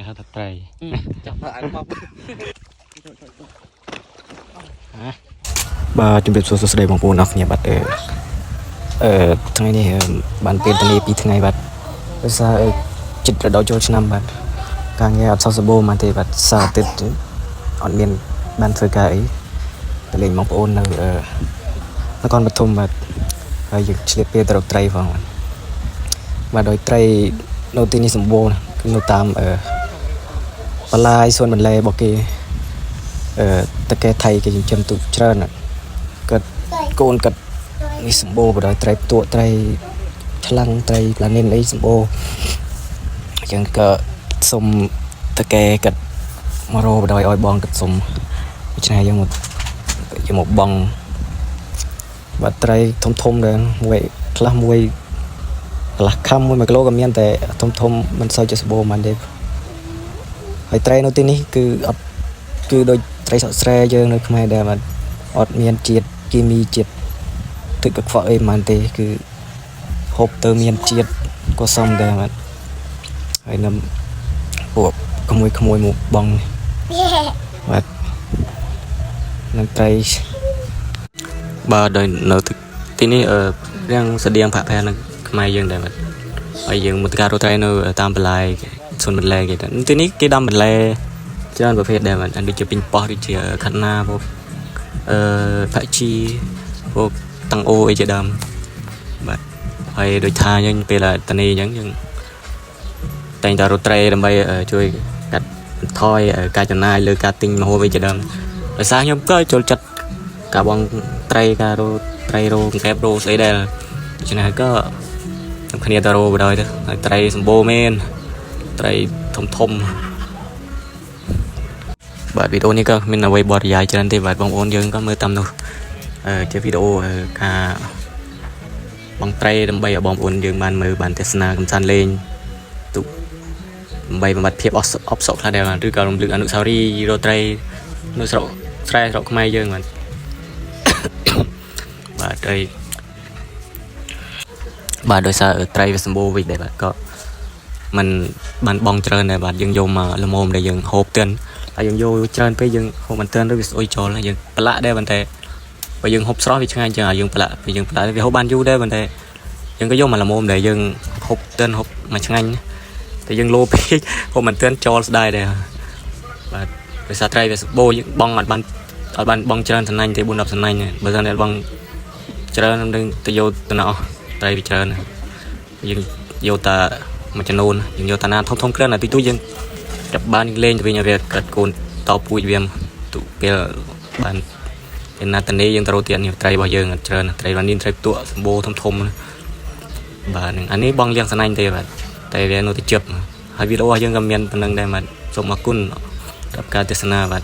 ហៅថាត្រីចាប់អត់មកបាទជំរាបសួរស្ដីបងប្អូនអរគ្នាបាទថ្ងៃនេះបានពេលតនី2ថ្ងៃបាទដោយសារចិត្តរដូវចូលឆ្នាំបាទការងារអត់សោះសបោមកទេបាទសារអាទិត្យអត់មានបានធ្វើការអីទៅលេងបងប្អូននៅនគរពធមបាទហើយយើងឆ្លៀតពេលទៅរកត្រីផងបាទដោយត្រីនៅទីនេះសម្បូរណាគឺនៅតាមបន្លាយសួនបន្លែរបស់គេតកែថៃគេចិញ្ចឹមទូកច្រើនគាត់កូនគាត់នេះសម្បូរបណ្ដោយត្រីផ្ទក់ត្រីឆ្លាំងត្រីផ្លានេនអីសម្បូរអញ្ចឹងក៏សុំតកែគាត់មករកបណ្ដោយឲ្យបងគាត់សុំដូច្នេះយើងមកបងបាត់ត្រីធំដែរមួយខ្លះមួយកន្លះខំ1គីឡូក៏មានតែធំមិនសូវជាសម្បូរមិនទេហើយត្រីនៅទីនេះគឺអត់គឺដូចត្រីសក់ស្រែយើងនៅខ្មែរដែរបាទអត់មានជាតិគីមីជាតិទឹកកខ្វក់អីមិនទេគឺហូបទៅមានជាតិក៏សមដែរបាទហើយនឹងពួកក្មួយមកបងបាទនឹងត្រីបាទដោយនៅទីនេះរាំងស្តៀងផាក់ផែននឹងខ្មែរយើងដែរបាទហើយយើងមកការរកត្រីនៅតាមបន្លែសួនបន្លែគេទីនេះគេដាំបន្លែច្រើនប្រភេទដែរបាទដូចជាពេញប៉ោះដូចជាខាត់ណាពួកផាក់ជីពួកតាំងអូអីជាដើមបាទហើយដូចថាយើងពេលតនីអញ្ចឹងយើងតែងតែរកត្រីដើម្បីជួយកាត់បន្ថយការចំណាយលើការទិញម្ហូបអីជាដើមដោយសារខ្ញុំក៏ចូលចិត្តការបងត្រីការរកត្រីរកកែបរកស្អីដែរដូច្នេះក៏ខ្ញុំគ្នាទៅរកបណ្ដោយទៅហើយត្រីសម្បូរមែនត្រីធំបាទវីដេអូនេះក៏មានអ្វីបរិយាយច្រើនទេបាទបងប្អូនយើងក៏មើលតាមនោះជាវីដេអូការបងត្រីដើម្បីឲ្យបងប្អូនយើងបានមើលបានទស្សនាកំសាន្តលេងទូដើម្បីបំបត្តិភាពអបសក់ខ្លះដែរឬក៏រំលឹកអនុស្សាវរីយ៍រកត្រីនៅស្រុកស្រែស្រុកខ្មែរយើងបាទបាទដោយសារត្រីវាសម្បូរវិញដែរបាទក៏มันបានបងច្រើនដែរបាទយើងយកមកល្មមដែលយើងហូបទិនហើយយើងយកច្រើនពេកយើងហូបមិនទិនឬវាស្អុយចូលយើងប្រឡាក់ដែរប៉ុន្តែបើយើងហូបស្រស់វាឆ្ងាញ់ចឹងយើងប្រឡាក់វាហូបបានយូរដែរប៉ុន្តែយើងក៏យកមកល្មមដែលយើងហូបទិនហូបមកឆ្ងាញ់តែយើងលោពេកហូបមិនទិនចូលស្ដាយដែរបាទដោយសារត្រីវាសម្បូរយើងបងអត់បានបងច្រើនសំណាញ់ទេ4-10សំណាញ់បើមិនតែបងច្រើននឹងទៅយកទៅណោះត្រីវាច្រើនយើងយកតាមួយចំនួនយើងយកតាណាធំគ្រាន់តែទីយើងចាប់បានលេងទៅវិញវាកាត់កូនតពូជវាទុពេលបានពេលណាតនីយើងទៅរកទៀតនេះត្រីរបស់យើងច្រើនត្រីបាននេះត្រីផ្ទក់សម្បូរធំបាទនឹងអានេះបងយ៉ាងស្នាញ់ទេបាទតែវានៅទៅជិបហើយវីដេអូរបស់យើងក៏មានប៉ុណ្្នឹងដែរបាទសូមអរគុណសម្រាប់ការទស្សនាបាទ